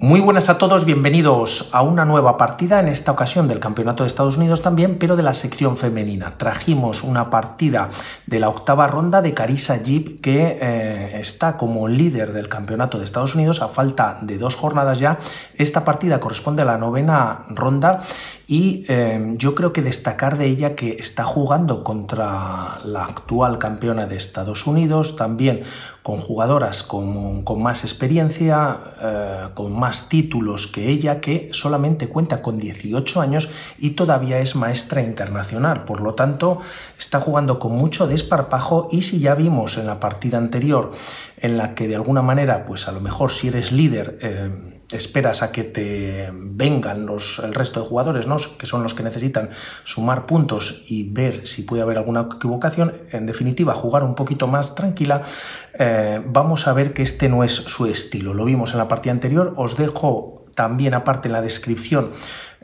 Muy buenas a todos, bienvenidos a una nueva partida, en esta ocasión del Campeonato de Estados Unidos también, pero de la sección femenina. Trajimos una partida de la octava ronda de Carissa Jeep, que está como líder del Campeonato de Estados Unidos a falta de 2 jornadas ya. Esta partida corresponde a la novena ronda y yo creo que destacar de ella que está jugando contra la actual campeona de Estados Unidos, también con jugadoras con más experiencia, con más títulos que ella, que solamente cuenta con 18 años y todavía es maestra internacional. Por lo tanto, está jugando con mucho desparpajo, y si ya vimos en la partida anterior en la que de alguna manera, pues a lo mejor si eres líder, esperas a que te vengan el resto de jugadores, ¿no?, que son los que necesitan sumar puntos y ver si puede haber alguna equivocación. En definitiva, jugar un poquito más tranquila. Vamos a ver que este no es su estilo. Lo vimos en la partida anterior. Os dejo también aparte en la descripción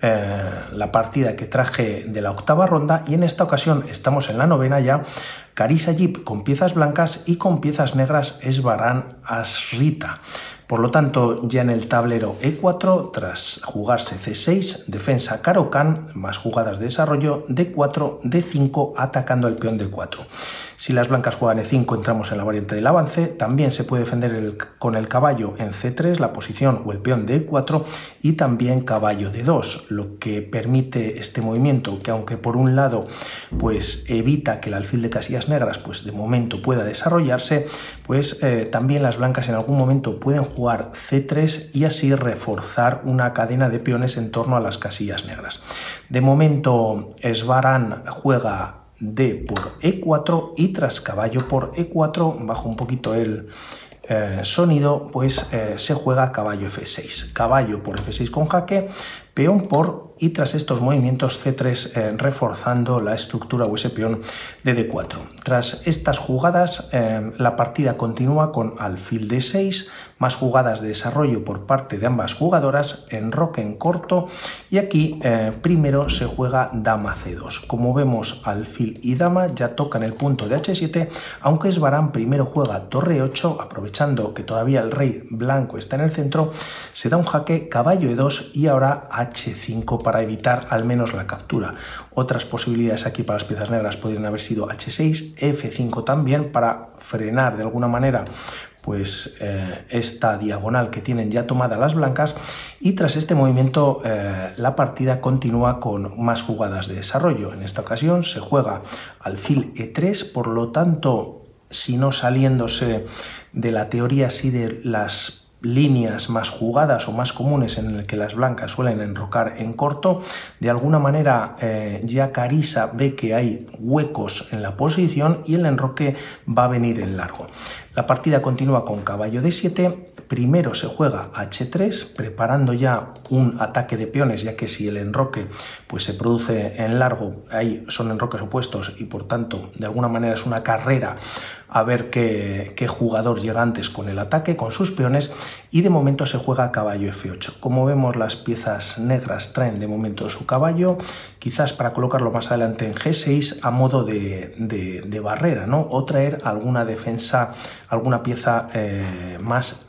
la partida que traje de la octava ronda, y en esta ocasión estamos en la novena ya. Carissa Jeep con piezas blancas y con piezas negras Esbaran Asrita. Por lo tanto, ya en el tablero E4, tras jugarse C6, defensa Caro-Kann, más jugadas de desarrollo, D4, D5, atacando el peón D4. Si las blancas juegan E5, entramos en la variante del avance. También se puede defender con el caballo en C3, la posición o el peón de E4, y también caballo D2, lo que permite este movimiento, que aunque por un lado pues evita que el alfil de casillas negras pues de momento pueda desarrollarse, pues también las blancas en algún momento pueden jugar C3 y así reforzar una cadena de peones en torno a las casillas negras. De momento Esbaran juega D por E4 y tras caballo por E4, bajo un poquito el sonido, pues se juega caballo F6, caballo por F6 con jaque, peón por, y tras estos movimientos C3 reforzando la estructura o ese peón de D4. Tras estas jugadas la partida continúa con alfil D6, más jugadas de desarrollo por parte de ambas jugadoras, enroque en corto, y aquí primero se juega dama C2. Como vemos, alfil y dama ya tocan el punto de H7, aunque Esbaran primero juega torre 8, aprovechando que todavía el rey blanco está en el centro, se da un jaque, caballo E2 y ahora H5 para evitar al menos la captura. Otras posibilidades aquí para las piezas negras podrían haber sido H6, F5 también, para frenar de alguna manera pues esta diagonal que tienen ya tomada las blancas. Y tras este movimiento la partida continúa con más jugadas de desarrollo. En esta ocasión se juega alfil E3, por lo tanto, si no saliéndose de la teoría así de las líneas más jugadas o más comunes en el que las blancas suelen enrocar en corto, de alguna manera ya Carissa ve que hay huecos en la posición y el enroque va a venir en largo. La partida continúa con caballo D7, primero se juega H3, preparando ya un ataque de peones, ya que si el enroque pues se produce en largo, ahí son enroques opuestos y por tanto de alguna manera es una carrera a ver qué jugador llega antes con el ataque, con sus peones, y de momento se juega caballo F8. Como vemos, las piezas negras traen de momento su caballo, quizás para colocarlo más adelante en G6 a modo de barrera, ¿no?, o traer alguna defensa, alguna pieza más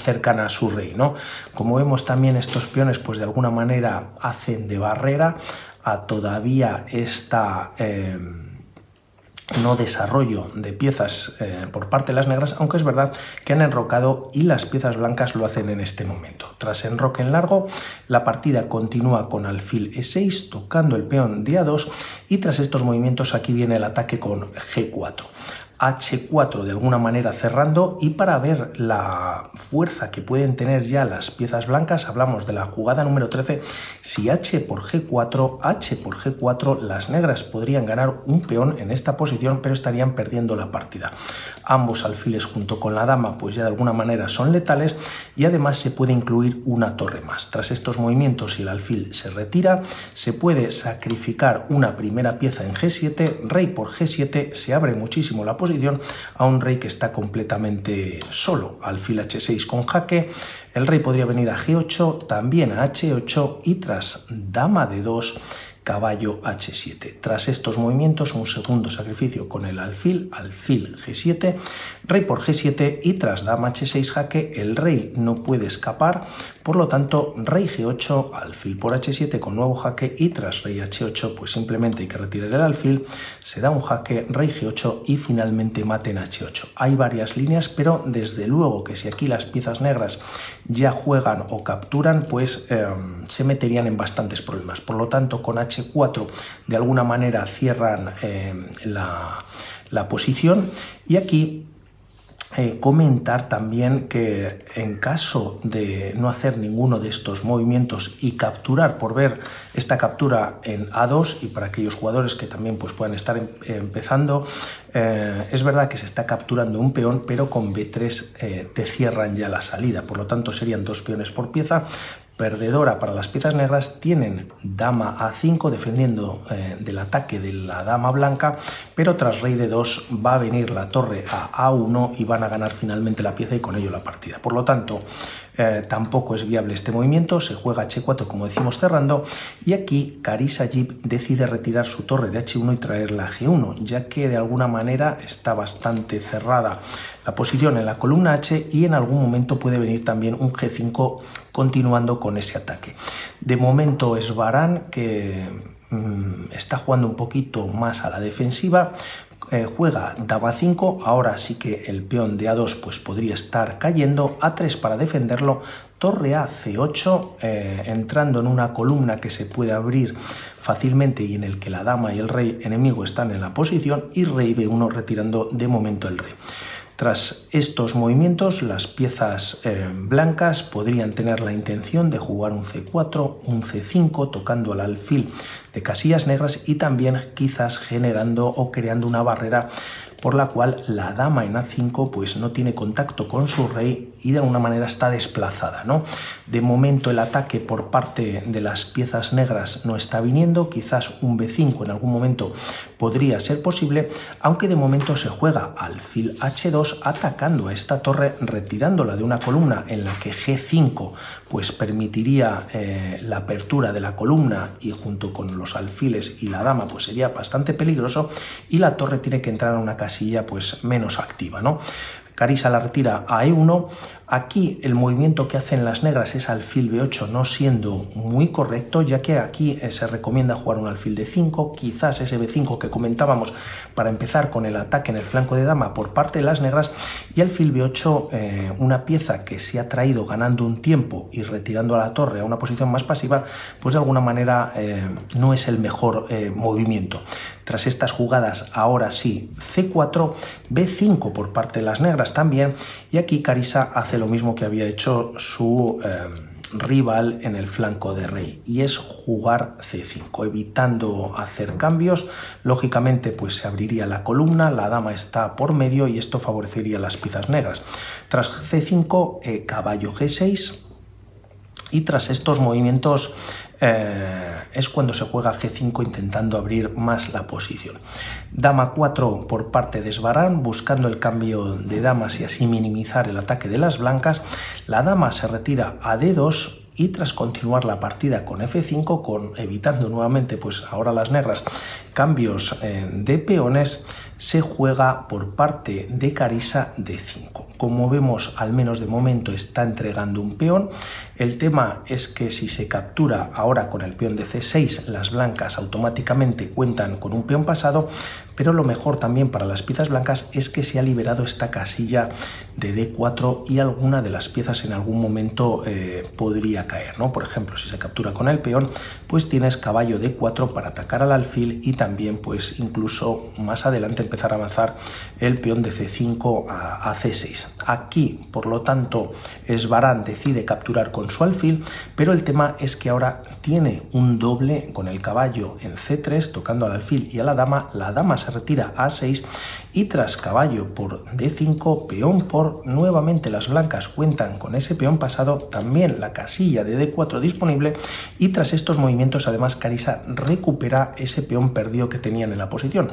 cercana a su rey, ¿no? Como vemos, también estos peones pues de alguna manera hacen de barrera a todavía esta no desarrollo de piezas por parte de las negras, aunque es verdad que han enrocado y las piezas blancas lo hacen en este momento. Tras enroque en largo, la partida continúa con alfil E6, tocando el peón de A2, y tras estos movimientos aquí viene el ataque con G4. H4 de alguna manera cerrando, y para ver la fuerza que pueden tener ya las piezas blancas hablamos de la jugada número 13. Si H por G4, las negras podrían ganar un peón en esta posición, pero estarían perdiendo la partida. Ambos alfiles junto con la dama pues ya de alguna manera son letales, y además se puede incluir una torre más. Tras estos movimientos, si el alfil se retira, se puede sacrificar una primera pieza en G7, rey por G7, se abre muchísimo la posición a un rey que está completamente solo. Alfil H6 con jaque, el rey podría venir a G8, también a H8, y tras dama D2, caballo h7. Tras estos movimientos, un segundo sacrificio con el alfil g7, rey por g7 y tras dama h6 jaque, el rey no puede escapar, por lo tanto rey g8, alfil por h7 con nuevo jaque y tras rey h8 pues simplemente hay que retirar el alfil, se da un jaque, rey g8 y finalmente mate en h8. Hay varias líneas, pero desde luego que si aquí las piezas negras ya juegan o capturan, pues se meterían en bastantes problemas. Por lo tanto, con h4 de alguna manera cierran la posición y aquí comentar también que en caso de no hacer ninguno de estos movimientos y capturar, por ver esta captura en A2 y para aquellos jugadores que también pues, puedan estar empezando, es verdad que se está capturando un peón, pero con B3 te cierran ya la salida, por lo tanto serían 2 peones por pieza. Perdedora para las piezas negras, tienen dama a5 defendiendo del ataque de la dama blanca, pero tras rey d2 va a venir la torre a a1 y van a ganar finalmente la pieza y con ello la partida. Por lo tanto, tampoco es viable este movimiento, se juega h4 como decimos cerrando y aquí Karissajev decide retirar su torre de h1 y traerla a g1, ya que de alguna manera está bastante cerrada la posición en la columna H y en algún momento puede venir también un g5 continuando con ese ataque. De momento es Varán que está jugando un poquito más a la defensiva, juega dama 5, ahora sí que el peón de a2 pues podría estar cayendo, a3 para defenderlo, torre a c8, entrando en una columna que se puede abrir fácilmente y en el que la dama y el rey enemigo están en la posición, y rey b1 retirando de momento el rey. Tras estos movimientos, las piezas blancas podrían tener la intención de jugar un c4, un c5, tocando al alfil de casillas negras y también quizás generando o creando una barrera por la cual la dama en a5 pues no tiene contacto con su rey y de alguna manera está desplazada, ¿no? De momento el ataque por parte de las piezas negras no está viniendo, quizás un b5 en algún momento podría ser posible, aunque de momento se juega alfil h2 atacando a esta torre, retirándola de una columna en la que g5 pues permitiría la apertura de la columna y junto con los alfiles y la dama pues sería bastante peligroso, y la torre tiene que entrar a una casilla pues menos activa, ¿no? Karissa la retira a e1. Aquí el movimiento que hacen las negras es alfil b8, no siendo muy correcto, ya que aquí se recomienda jugar un alfil de 5, quizás ese b5 que comentábamos para empezar con el ataque en el flanco de dama por parte de las negras, y alfil b8, una pieza que se ha traído ganando un tiempo y retirando a la torre a una posición más pasiva, pues de alguna manera no es el mejor movimiento. Tras estas jugadas, ahora sí, c4, b5 por parte de las negras también, y aquí Karissa hace lo mismo que había hecho su rival en el flanco de rey, y es jugar c5, evitando hacer cambios. Lógicamente pues se abriría la columna, la dama está por medio y esto favorecería a las piezas negras. Tras c5, caballo g6, y tras estos movimientos es cuando se juega g5 intentando abrir más la posición. Dama 4 por parte de Svarán, buscando el cambio de damas y así minimizar el ataque de las blancas. La dama se retira a d2 y tras continuar la partida con f5, evitando nuevamente pues ahora las negras cambios de peones, se juega por parte de Karissa d5. Como vemos, al menos de momento está entregando un peón. El tema es que si se captura ahora con el peón de c6, las blancas automáticamente cuentan con un peón pasado, pero lo mejor también para las piezas blancas es que se ha liberado esta casilla de d4 y alguna de las piezas en algún momento podría caer, ¿no? Por ejemplo, si se captura con el peón, pues tienes caballo d4 para atacar al alfil y también pues incluso más adelante empezar a avanzar el peón de c5 a c6. Aquí, por lo tanto, Svarán decide capturar con su alfil, pero el tema es que ahora tiene un doble con el caballo en c3 tocando al alfil y a la dama se retira a a6 y tras caballo por d5, peón por, nuevamente las blancas cuentan con ese peón pasado, también la casilla de d4 disponible, y tras estos movimientos además Karissa recupera ese peón perdido que tenían en la posición.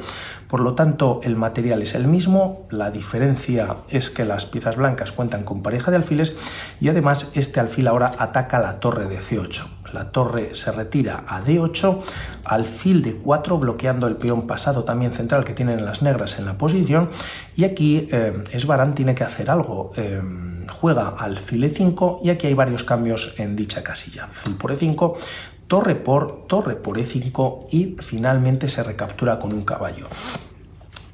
Por lo tanto, el material es el mismo, la diferencia es que las piezas blancas cuentan con pareja de alfiles y además este alfil ahora ataca la torre de c8. la torre se retira a D8, alfil D4 bloqueando el peón pasado también central que tienen las negras en la posición, y aquí Svarán tiene que hacer algo, juega alfil E5 y aquí hay varios cambios en dicha casilla, alfil por E5, torre por E5 y finalmente se recaptura con un caballo.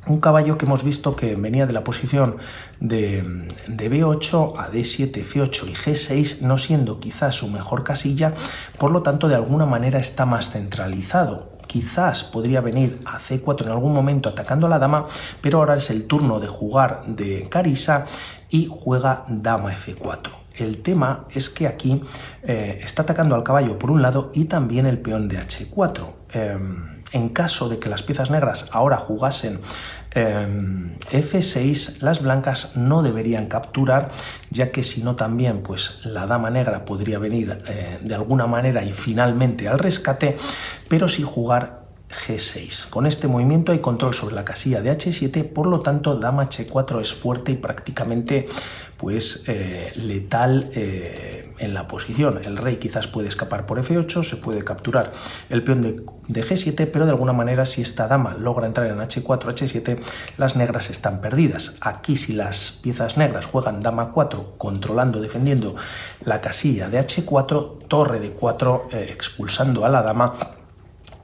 Un caballo que hemos visto que venía de la posición de B8 a D7, F8 y G6, no siendo quizás su mejor casilla, por lo tanto de alguna manera está más centralizado. Quizás podría venir a C4 en algún momento atacando a la dama, pero ahora es el turno de jugar de Carissa y juega dama F4. El tema es que aquí está atacando al caballo por un lado y también el peón de H4. En caso de que las piezas negras ahora jugasen F6, las blancas no deberían capturar, ya que si no también pues la dama negra podría venir de alguna manera y finalmente al rescate, pero sí jugar G6. Con este movimiento hay control sobre la casilla de H7, por lo tanto dama H4 es fuerte y prácticamente pues letal en la posición. El rey quizás puede escapar por F8, se puede capturar el peón de G7, pero de alguna manera si esta dama logra entrar en H4, H7, las negras están perdidas. Aquí si las piezas negras juegan dama 4, controlando, defendiendo la casilla de H4, torre de 4, expulsando a la dama,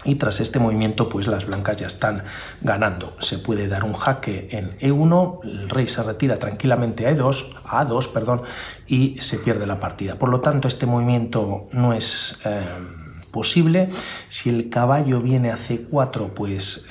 y tras este movimiento pues las blancas ya están ganando. Se puede dar un jaque en E1, el rey se retira tranquilamente a A2, y se pierde la partida. Por lo tanto este movimiento no es posible. Si el caballo viene a C4 pues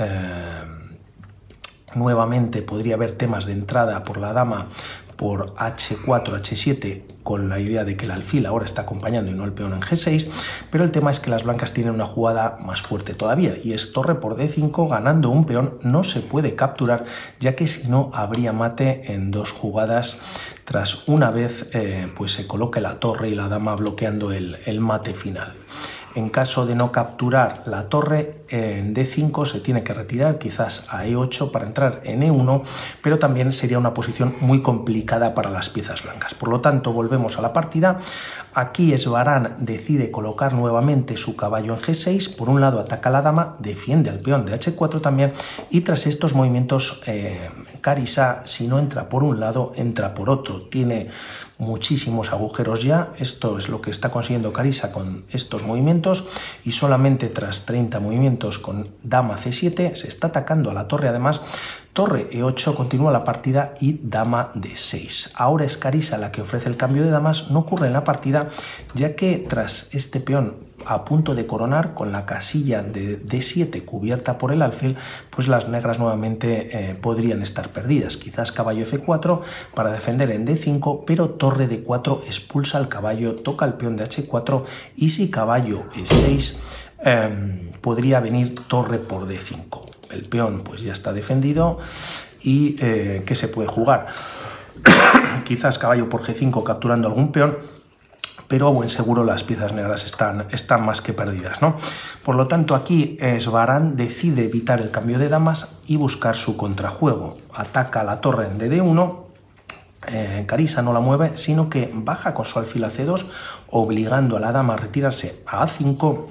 nuevamente podría haber temas de entrada por la dama por H4, H7, con la idea de que el alfil ahora está acompañando y no el peón en G6, pero el tema es que las blancas tienen una jugada más fuerte todavía y es torre por D5, ganando un peón. No se puede capturar, ya que si no habría mate en dos jugadas tras una vez pues se coloque la torre y la dama bloqueando el mate final. En caso de no capturar la torre, en D5 se tiene que retirar quizás a E8 para entrar en E1, pero también sería una posición muy complicada para las piezas blancas. Por lo tanto, volvemos a la partida. Aquí Svarán decide colocar nuevamente su caballo en G6. Por un lado ataca a la dama, defiende al peón de H4 también, y tras estos movimientos Carissa, si no entra por un lado, entra por otro. Tiene muchísimos agujeros ya. Esto es lo que está consiguiendo Carissa con estos movimientos, y solamente tras 30 movimientos con dama C7 se está atacando a la torre. Además, torre E8, continúa la partida, y dama D6. Ahora es Carissa la que ofrece el cambio de damas. No ocurre en la partida, ya que tras este peón a punto de coronar con la casilla de D7 cubierta por el alfil, pues las negras nuevamente podrían estar perdidas. Quizás caballo F4 para defender en D5, pero torre D4 expulsa al caballo, toca el peón de H4, y si caballo E6 podría venir torre por D5. El peón pues ya está defendido, y ¿qué se puede jugar? Quizás caballo por G5 capturando algún peón, pero a buen seguro las piezas negras están más que perdidas, ¿no? Por lo tanto, aquí Svarán decide evitar el cambio de damas y buscar su contrajuego. Ataca a la torre en DD1, Carissa no la mueve, sino que baja con su alfil a C2, obligando a la dama a retirarse a A5,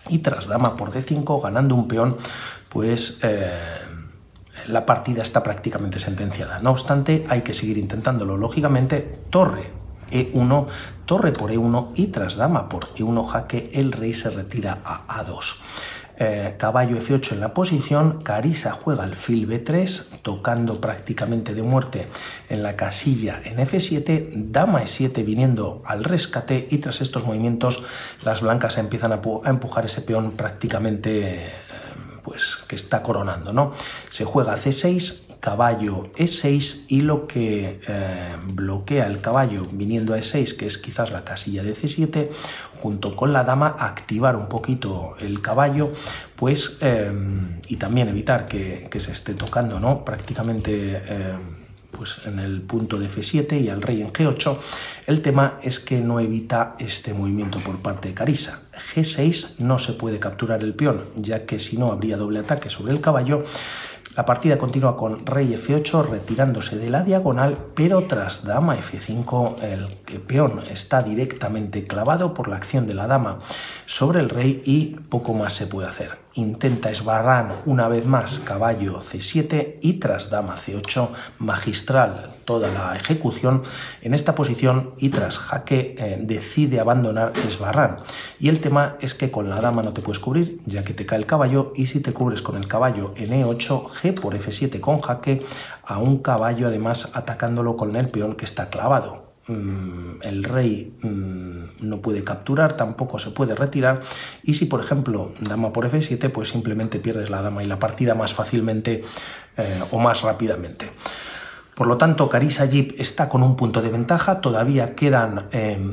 y tras dama por D5, ganando un peón, pues la partida está prácticamente sentenciada. No obstante, hay que seguir intentándolo. Lógicamente, torre E1, torre por E1, y tras dama por E1 jaque, el rey se retira a A2. Caballo F8 en la posición. Carissa juega alfil B3, tocando prácticamente de muerte en la casilla en F7, dama E7 viniendo al rescate, y tras estos movimientos las blancas empiezan a empujar ese peón prácticamente pues que está coronando, ¿no? Se juega C6, caballo E6, y lo que bloquea el caballo viniendo a E6, que es quizás la casilla de C7, junto con la dama, activar un poquito el caballo, pues y también evitar que se esté tocando, ¿no? Prácticamente pues en el punto de F7 y al rey en G8. El tema es que no evita este movimiento por parte de Carissa. G6 no se puede capturar el peón, ya que si no habría doble ataque sobre el caballo. La partida continúa con rey F8 retirándose de la diagonal, pero tras dama F5 el peón está directamente clavado por la acción de la dama sobre el rey y poco más se puede hacer. Intenta esbarrar una vez más caballo C7 y tras dama C8 magistral toda la ejecución en esta posición y tras jaque decide abandonar esbarrar. Y el tema es que con la dama no te puedes cubrir ya que te cae el caballo, y si te cubres con el caballo en E8, G por F7 con jaque a un caballo además atacándolo con el peón que está clavado. El rey no puede capturar, tampoco se puede retirar, y si por ejemplo dama por F7 pues simplemente pierdes la dama y la partida más fácilmente o más rápidamente. Por lo tanto, Carissa Jeep está con un punto de ventaja, todavía quedan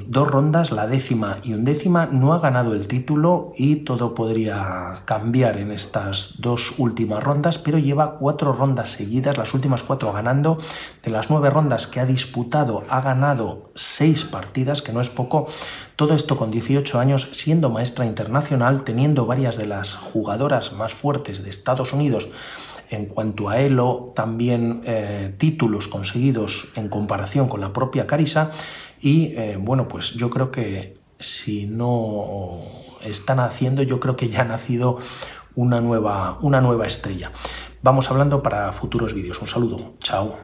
2 rondas, la 10ª y 11ª, no ha ganado el título y todo podría cambiar en estas 2 últimas rondas, pero lleva 4 rondas seguidas, las últimas 4 ganando. De las 9 rondas que ha disputado, ha ganado 6 partidas, que no es poco. Todo esto con 18 años, siendo maestra internacional, teniendo varias de las jugadoras más fuertes de Estados Unidos en cuanto a elo, también títulos conseguidos en comparación con la propia Carissa, y bueno, pues yo creo que si no están haciendo, yo creo que ya ha nacido una nueva estrella. Vamos hablando para futuros vídeos. Un saludo, chao.